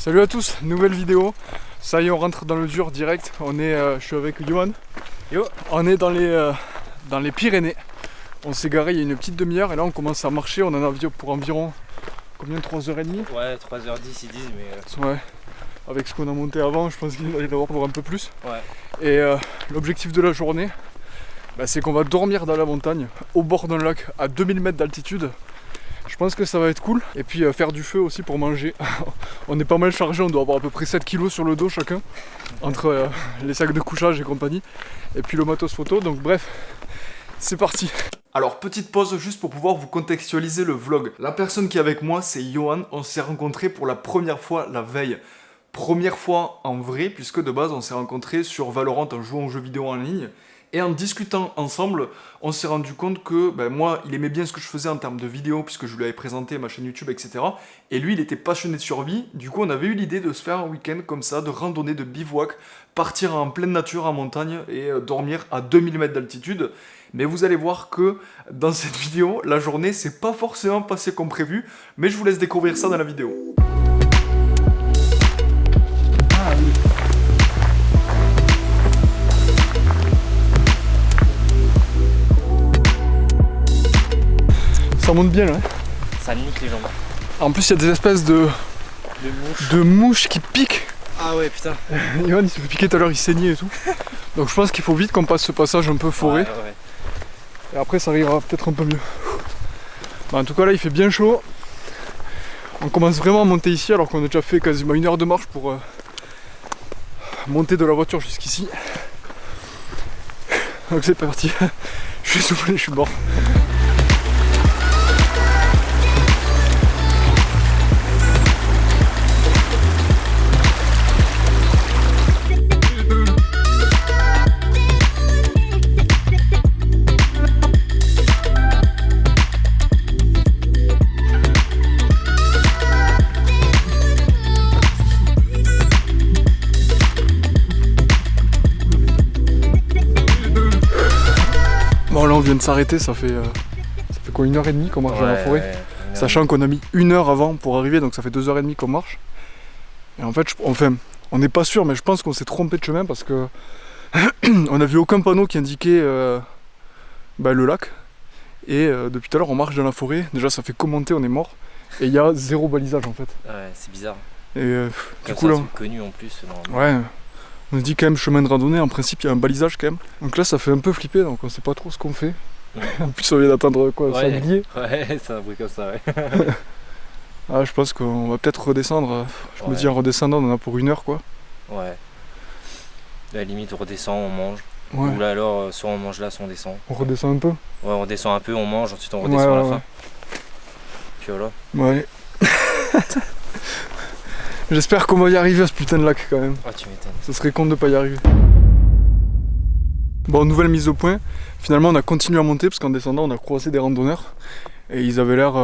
Salut à tous, nouvelle vidéo. Ça y est, on rentre dans le dur direct. Je suis avec Johan. Yo. On est dans les Pyrénées. On s'est garé il y a une petite demi-heure et là on commence à marcher. On en a pour environ combien, 3h30? Ouais, 3h10 ils disent, mais Ouais. Avec ce qu'on a monté avant, je pense qu'il va y avoir pour un peu plus. ouais. Et l'objectif de la journée, c'est qu'on va dormir dans la montagne, au bord d'un lac, à 2000 mètres d'altitude. Je pense que ça va être cool. Et puis faire du feu aussi pour manger. On est pas mal chargé, on doit avoir à peu près 7 kilos sur le dos chacun. Entre les sacs de couchage et compagnie. Et puis le matos photo, donc bref, c'est parti. Alors petite pause juste pour pouvoir vous contextualiser le vlog. La personne qui est avec moi c'est Johan, on s'est rencontrés pour la première fois la veille. Première fois en vrai, puisque de base on s'est rencontrés sur Valorant en jouant aux jeux vidéo en ligne. Et en discutant ensemble, on s'est rendu compte que moi, il aimait bien ce que je faisais en termes de vidéos, puisque je lui avais présenté ma chaîne YouTube, etc. Et lui, il était passionné de survie. Du coup, on avait eu l'idée de se faire un week-end comme ça, de randonnée, de bivouac, partir en pleine nature, en montagne, et dormir à 2000 mètres d'altitude. Mais vous allez voir que dans cette vidéo, la journée, c'est pas forcément passé comme prévu. Mais je vous laisse découvrir ça dans la vidéo. Ah oui. Ça monte bien là. Ça nique les jambes. En plus il y a des espèces de mouches qui piquent. Ah ouais, putain. Johan il se fait piquer tout à l'heure, il saignait et tout. Donc je pense qu'il faut vite qu'on passe ce passage un peu forêt. Ouais. Et après ça ira peut-être un peu mieux. En tout cas là il fait bien chaud. On commence vraiment à monter ici alors qu'on a déjà fait quasiment 1 heure de marche pour monter de la voiture jusqu'ici. Donc c'est parti. Je suis soufflé, je suis mort. Bon là on vient de s'arrêter, ça fait quoi, 1h30 qu'on marche dans la forêt, sachant qu'on a mis 1 heure avant pour arriver, donc ça fait 2h30 qu'on marche. Et en fait, on n'est pas sûr, mais je pense qu'on s'est trompé de chemin parce que on n'a vu aucun panneau qui indiquait le lac. Et depuis tout à l'heure on marche dans la forêt, déjà ça fait commenter, on est mort. Et il y a 0 balisage en fait. Ouais, c'est bizarre. Et du coup là, c'est connu en plus. ouais. On se dit quand même chemin de randonnée, en principe il y a un balisage quand même. Donc là ça fait un peu flipper, donc on sait pas trop ce qu'on fait. Ouais. En plus on vient d'attendre quoi, Ouais. sanglier. Ouais, c'est un bruit comme ça, ouais. Ah je pense qu'on va peut-être redescendre. Je me dis en redescendant on en a pour 1 heure quoi. Ouais. À la limite on redescend, on mange. Ouais. Ou là alors soit on mange là, soit on descend. On redescend un peu. Ouais, on redescend un peu, on mange, ensuite on redescend à la fin. Puis voilà. Ouais. J'espère qu'on va y arriver à ce putain de lac quand même. Ah tu m'étonnes. Ce serait con de pas y arriver. Bon, nouvelle mise au point. Finalement on a continué à monter parce qu'en descendant on a croisé des randonneurs. Et ils avaient l'air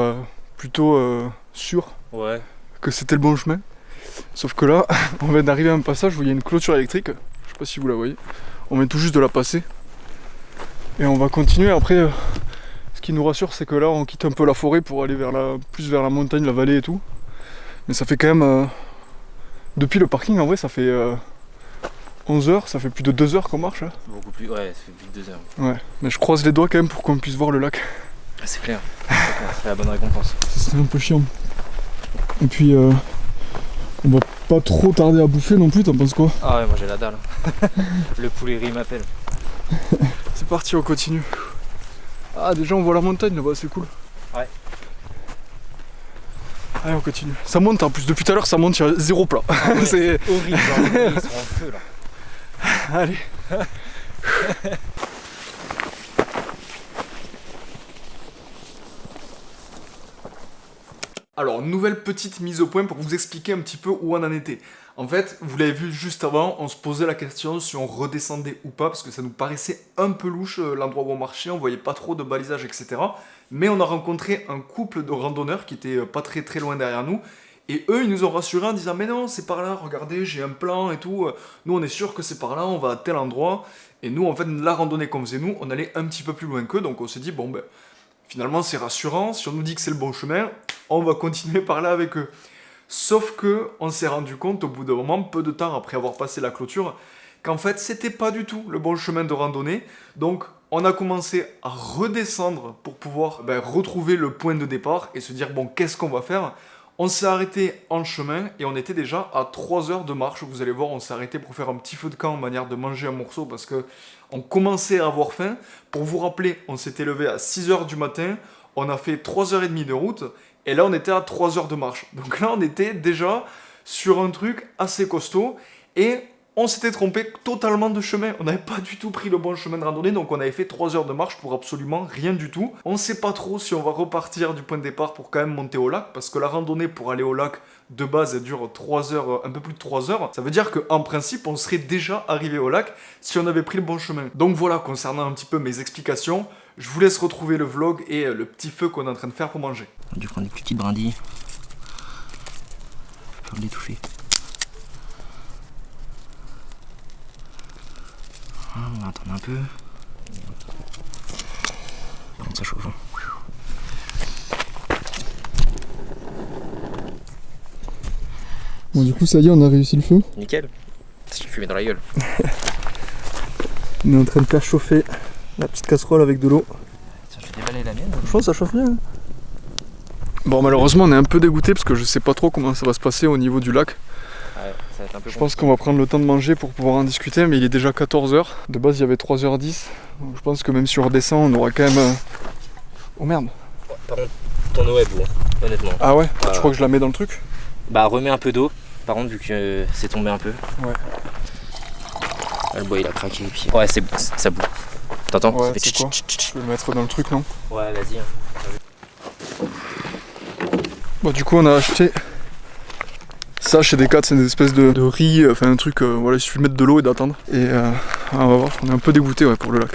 plutôt sûrs que c'était le bon chemin. Sauf que là, on vient d'arriver à un passage où il y a une clôture électrique. Je sais pas si vous la voyez. On vient tout juste de la passer. Et on va continuer. Après, ce qui nous rassure c'est que là on quitte un peu la forêt pour aller plus vers la montagne, la vallée et tout. Mais ça fait quand même... depuis le parking, en vrai, ça fait 11 heures, ça fait plus de 2 heures qu'on marche. Là. Beaucoup plus, ouais, ça fait plus de 2 heures. Ouais, mais je croise les doigts quand même pour qu'on puisse voir le lac. Ah, c'est clair, c'est la bonne récompense. Ça serait un peu chiant. Et puis, on va pas trop tarder à bouffer non plus, t'en penses quoi? Ah ouais, moi j'ai la dalle. Le poulet riz m'appelle. C'est parti, on continue. Ah, déjà on voit la montagne là-bas, c'est cool. Ouais. Allez, on continue. Ça monte en plus, depuis tout à l'heure ça monte, il y a 0 plat. Ouais, c'est horrible, genre, ils sont en feu là. Allez. Alors, nouvelle petite mise au point pour vous expliquer un petit peu où on en était. En fait, vous l'avez vu juste avant, on se posait la question si on redescendait ou pas, parce que ça nous paraissait un peu louche l'endroit où on marchait, on voyait pas trop de balisage, etc. Mais on a rencontré un couple de randonneurs qui était pas très loin derrière nous, et eux ils nous ont rassurés en disant mais non c'est par là, regardez j'ai un plan et tout, nous on est sûr que c'est par là, on va à tel endroit, et nous en fait la randonnée qu'on faisait nous, on allait un petit peu plus loin qu'eux, donc on s'est dit bon finalement c'est rassurant, si on nous dit que c'est le bon chemin, on va continuer par là avec eux. Sauf que on s'est rendu compte au bout d'un moment, peu de temps après avoir passé la clôture, qu'en fait c'était pas du tout le bon chemin de randonnée. Donc on a commencé à redescendre pour pouvoir retrouver le point de départ et se dire bon, qu'est-ce qu'on va faire? On s'est arrêté en chemin et on était déjà à 3 heures de marche. Vous allez voir, on s'est arrêté pour faire un petit feu de camp en manière de manger un morceau parce que on commençait à avoir faim. Pour vous rappeler, on s'était levé à 6 heures du matin, on a fait 3h30 de route et là on était à 3 heures de marche. Donc là on était déjà sur un truc assez costaud et on s'était trompé totalement de chemin. On n'avait pas du tout pris le bon chemin de randonnée, donc on avait fait 3 heures de marche pour absolument rien du tout. On ne sait pas trop si on va repartir du point de départ pour quand même monter au lac, parce que la randonnée pour aller au lac, de base, elle dure 3 heures, un peu plus de 3 heures. Ça veut dire qu'en principe, on serait déjà arrivé au lac si on avait pris le bon chemin. Donc voilà, concernant un petit peu mes explications, je vous laisse retrouver le vlog et le petit feu qu'on est en train de faire pour manger. On a dû prendre des plus petites brindilles. Je peux les toucher. On va attendre un peu. Par contre, ça chauffe. Bon, du coup, ça y est, on a réussi le feu. Nickel. Je l'ai fumé dans la gueule. On est en train de faire chauffer la petite casserole avec de l'eau. Ça, je vais déballer la mienne. Je pense que ça chauffe bien. Hein. Bon, malheureusement, on est un peu dégoûté parce que je sais pas trop comment ça va se passer au niveau du lac. Ouais, ça va être un peu je pense qu'on va prendre le temps de manger pour pouvoir en discuter, mais il est déjà 14h. De base, il y avait 3h10. Donc je pense que même si on redescend, on aura quand même. Oh merde! Par contre, ton eau est beau, hein, honnêtement. Ah ouais? Tu crois que je la mets dans le truc? Bah, remets un peu d'eau, par contre, vu que c'est tombé un peu. Ouais. Là, le bois il a craqué, et puis. Ouais, c'est ça boue. T'entends? Ouais, ça fait c'est quoi? Je vais le mettre dans le truc, non? Ouais, vas-y. Hein. Bon, du coup, on a acheté. Ça chez Decathlon, c'est une espèce de riz, enfin un truc, voilà, il suffit de mettre de l'eau et d'attendre. Et on va voir, on est un peu dégoûté pour le lac.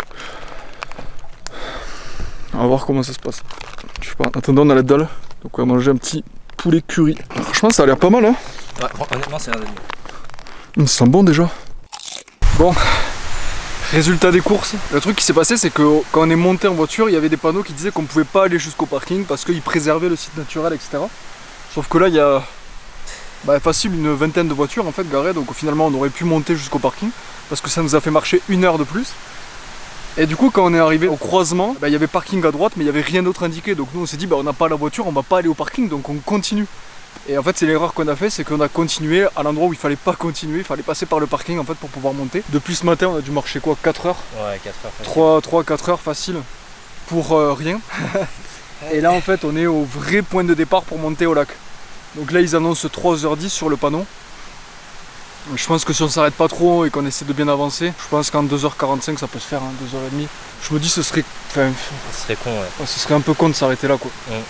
On va voir comment ça se passe. Je sais pas, en attendant on a la dalle, donc on va manger un petit poulet curry. Franchement ça a l'air pas mal hein. Ouais, honnêtement c'est un des mieux. Ça sent bon déjà. Bon, résultat des courses. Le truc qui s'est passé c'est que quand on est monté en voiture, il y avait des panneaux qui disaient qu'on pouvait pas aller jusqu'au parking parce qu'ils préservaient le site naturel, etc. Sauf que là il y a facile une vingtaine de voitures en fait garées, donc finalement on aurait pu monter jusqu'au parking parce que ça nous a fait marcher 1 heure de plus. Et du coup quand on est arrivé au croisement, il y avait parking à droite mais il n'y avait rien d'autre indiqué, donc nous on s'est dit on n'a pas la voiture, on va pas aller au parking, donc on continue. Et en fait c'est l'erreur qu'on a fait, c'est qu'on a continué à l'endroit où il fallait pas continuer, il fallait passer par le parking en fait pour pouvoir monter. Depuis ce matin on a dû marcher quoi, 4 heures? Ouais, 4 heures. 3-4 heures facile pour rien. Et là en fait on est au vrai point de départ pour monter au lac. Donc là ils annoncent 3h10 sur le panneau. Je pense que si on s'arrête pas trop et qu'on essaie de bien avancer, je pense qu'en 2h45 ça peut se faire, hein, 2h30. Je me dis ce serait. Enfin, ce serait con ouais. Ce serait un peu con de s'arrêter là quoi. Ouais.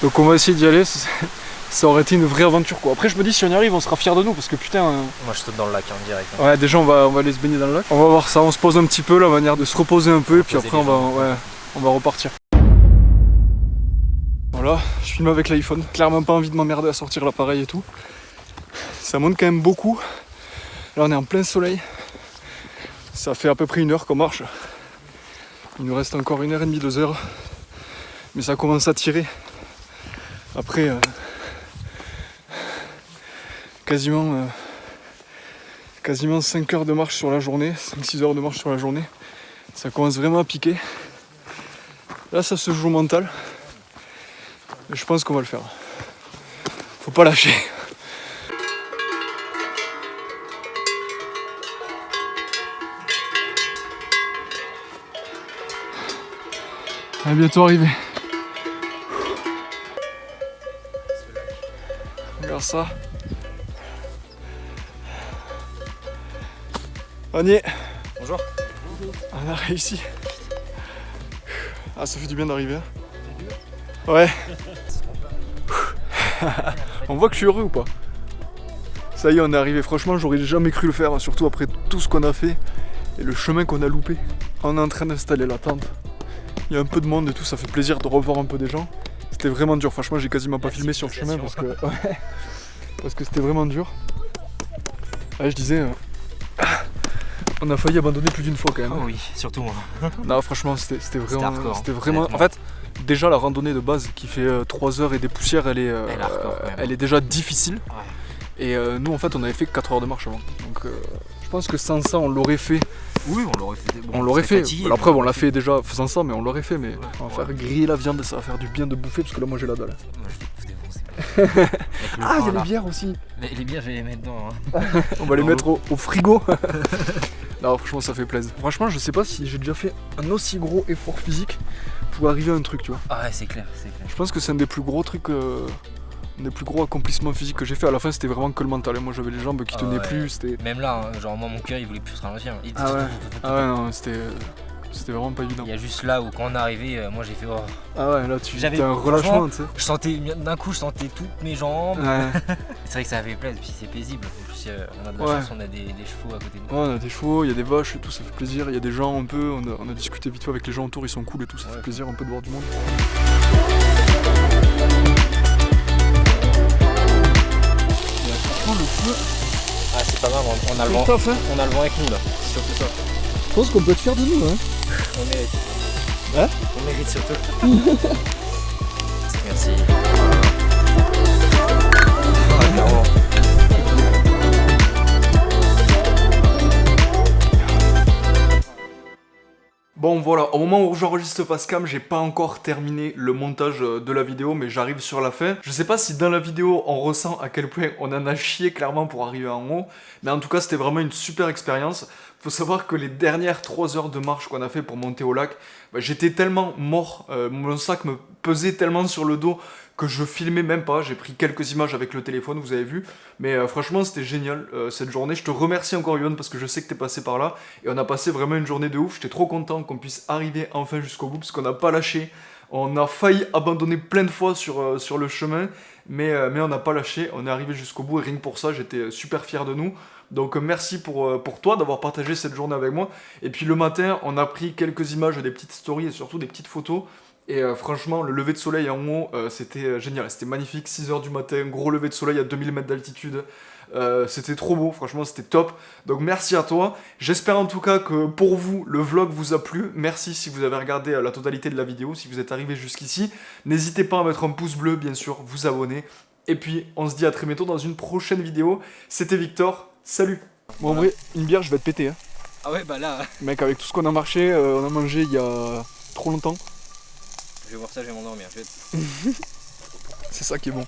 Donc on va essayer d'y aller, ça aurait été une vraie aventure quoi. Après je me dis si on y arrive on sera fiers de nous parce que putain. Moi je saute dans le lac hein, direct. Hein. Ouais déjà on va aller se baigner dans le lac. On va voir ça, on se pose un petit peu la manière de se reposer un peu et puis après on va repartir. Voilà, je filme avec l'iPhone. Clairement pas envie de m'emmerder à sortir l'appareil et tout. Ça monte quand même beaucoup. Là on est en plein soleil. Ça fait à peu près 1 heure qu'on marche. Il nous reste encore 1h30, 2 heures. Mais ça commence à tirer. Après quasiment 5 heures de marche sur la journée, 5-6 heures de marche sur la journée. Ça commence vraiment à piquer. Là ça se joue au mental. Mais je pense qu'on va le faire. Faut pas lâcher. On est bientôt arrivé. Regarde ça. On y est. Bonjour. On a réussi. Ah ça fait du bien d'arriver. Ouais. On voit que je suis heureux ou pas? Ça y est on est arrivé, franchement j'aurais jamais cru le faire, surtout après tout ce qu'on a fait et le chemin qu'on a loupé. On est en train d'installer la tente. Il y a un peu de monde et tout, ça fait plaisir de revoir un peu des gens. C'était vraiment dur, franchement j'ai quasiment pas filmé sur le chemin parce que c'était vraiment dur. Ouais, je disais, On a failli abandonner plus d'une fois quand même. Oh oui, surtout moi. Non, franchement, c'était vraiment. hardcore, C'était vraiment. En fait, déjà la randonnée de base qui fait 3 heures et des poussières, elle est déjà difficile. Ouais. Et nous, en fait, on avait fait 4 heures de marche avant. Donc, je pense que sans ça, on l'aurait fait. Oui, on l'aurait fait. Bon, On l'aurait fait. Fatigué, La preuve, on l'a fait déjà faisant ça, mais on l'aurait fait. Mais Ouais. on va faire griller la viande, ça va faire du bien de bouffer parce que là, moi, j'ai la dalle. Moi, je l'ai défoncé. Ah, il y a les bières aussi. Les bières, je vais les mettre dedans. Hein. On va les mettre au frigo. Non, franchement, ça fait plaisir. Franchement, je sais pas si j'ai déjà fait un aussi gros effort physique pour arriver à un truc, tu vois. Ah ouais, c'est clair. Je pense que c'est un des plus gros trucs, un des plus gros accomplissements physiques que j'ai fait. À la fin, c'était vraiment que le mental. Et moi, j'avais les jambes qui tenaient plus. C'était. Même là, hein, genre moi, mon cœur, il voulait plus se ralentir. Ah ouais, non, c'était vraiment pas évident. Il y a juste là où quand on est arrivé, moi j'ai fait oh. Ah ouais, là, J'avais t'as un relâchement, tu sais. Je sentais, d'un coup, je sentais toutes mes jambes. Ouais. C'est vrai que ça fait plaisir, puis c'est paisible. En plus, on a de la chance, on a des chevaux à côté de nous. Ouais, on a des chevaux, il y a des vaches et tout, ça fait plaisir. Il y a des gens un peu, on a discuté vite fait avec les gens autour, ils sont cool et tout, ça fait plaisir un peu de voir du monde. Le feu. Ah, c'est pas grave, on a le vent. On a le vent avec nous là. C'est surtout ça. Je pense qu'on peut être fier de nous, hein. On mérite. Hein? On mérite surtout. Merci. Bon voilà, au moment où j'enregistre ce facecam, j'ai pas encore terminé le montage de la vidéo, mais j'arrive sur la fin. Je sais pas si dans la vidéo on ressent à quel point on en a chié clairement pour arriver en haut, mais en tout cas c'était vraiment une super expérience. Faut savoir que les dernières 3 heures de marche qu'on a fait pour monter au lac, j'étais tellement mort, mon sac me pesait tellement sur le dos que je filmais même pas. J'ai pris quelques images avec le téléphone, vous avez vu, mais franchement c'était génial cette journée. Je te remercie encore Yohan parce que je sais que t'es passé par là et on a passé vraiment une journée de ouf. J'étais trop content qu'on puisse arriver enfin jusqu'au bout parce qu'on n'a pas lâché. On a failli abandonner plein de fois sur le chemin, mais on n'a pas lâché. On est arrivé jusqu'au bout et rien que pour ça j'étais super fier de nous. Donc merci pour toi d'avoir partagé cette journée avec moi. Et puis le matin, on a pris quelques images, des petites stories et surtout des petites photos. Et franchement, le lever de soleil en haut, c'était génial, c'était magnifique. 6 h du matin, gros lever de soleil à 2000 mètres d'altitude. C'était trop beau, franchement c'était top. Donc merci à toi. J'espère en tout cas que pour vous, le vlog vous a plu. Merci si vous avez regardé la totalité de la vidéo, si vous êtes arrivé jusqu'ici. N'hésitez pas à mettre un pouce bleu, bien sûr, vous abonner. Et puis, on se dit à très bientôt dans une prochaine vidéo. C'était Victor. Salut. Bon, en vrai, une bière, je vais te péter. Hein. Ah ouais, bah là. Mec, avec tout ce qu'on a marché, on a mangé il y a trop longtemps. Je vais voir ça, je vais m'endormir. C'est ça qui est bon.